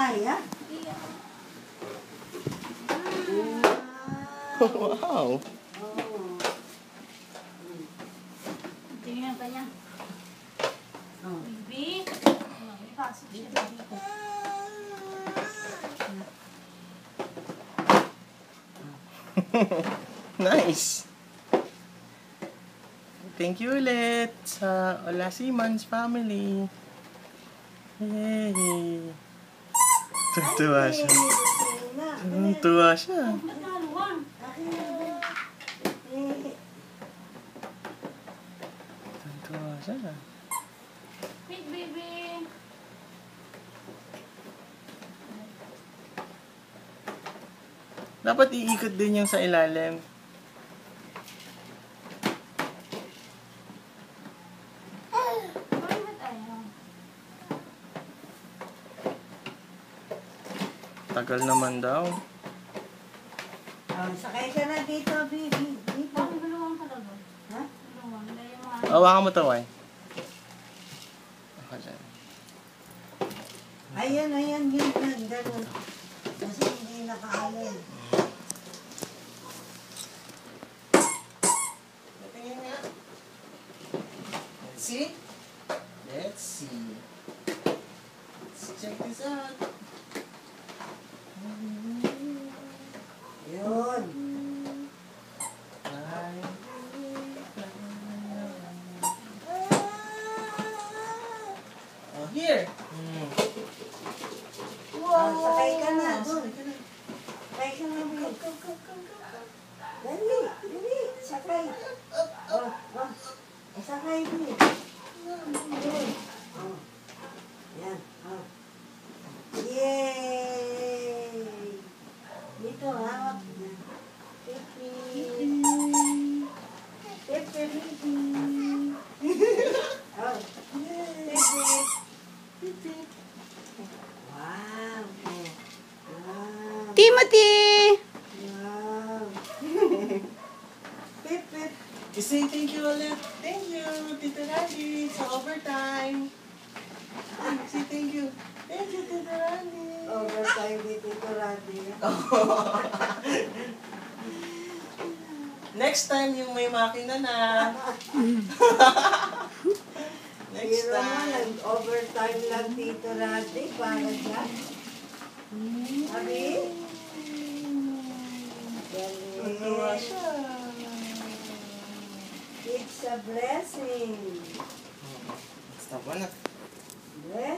Kaya? Wow! Tingnan ka niya. Oh. Baby. Pasok siya dito. Nice! Thank you ulit sa Olasimans family. Yay! Tuntua siya. Tuntua siya. Ba't naluwang? Tuntua siya. Wait, baby. Dapat iikot din yung sa ilalim. Bakit ayaw? Tagal naman daw. Oh, sakay ka na dito, baby. Dito. Bakit naluwang ka na doon? Ha? Naluwang. Dahil yung mga... Hawakan mo to, Wai. Ako dyan. Ayan, ayan, yun, yun, ganun. Kasi hindi nakaalam. Tingin nga. Let's see. Let's see. Let's check this out. Yun. Oh, here. Oh, sakay ka na, dun. Sakay ka na, baby. Dali, dali, sakay. Oh, oh. Sakay, baby. Dun. Oh. Yan, oh. Yay! Dito, hawak na. Pipi. Pipi, pipi. Oh. Pipi. Pipi. Wow. Wow. Timothy! Wow. Pip, pip. You say thank you ulit. Thank you, Tito Randy, sa overtime. Say thank you. Thank you, Tito Randy. Overtime ni Tito Randy. Next time, yung may makina na. Next Pero mo, time. nag-overtime lang Tito Randy para dyan. Abi? Tuwa Galing. siya. It's a blessing. Stop mo na. Blessing.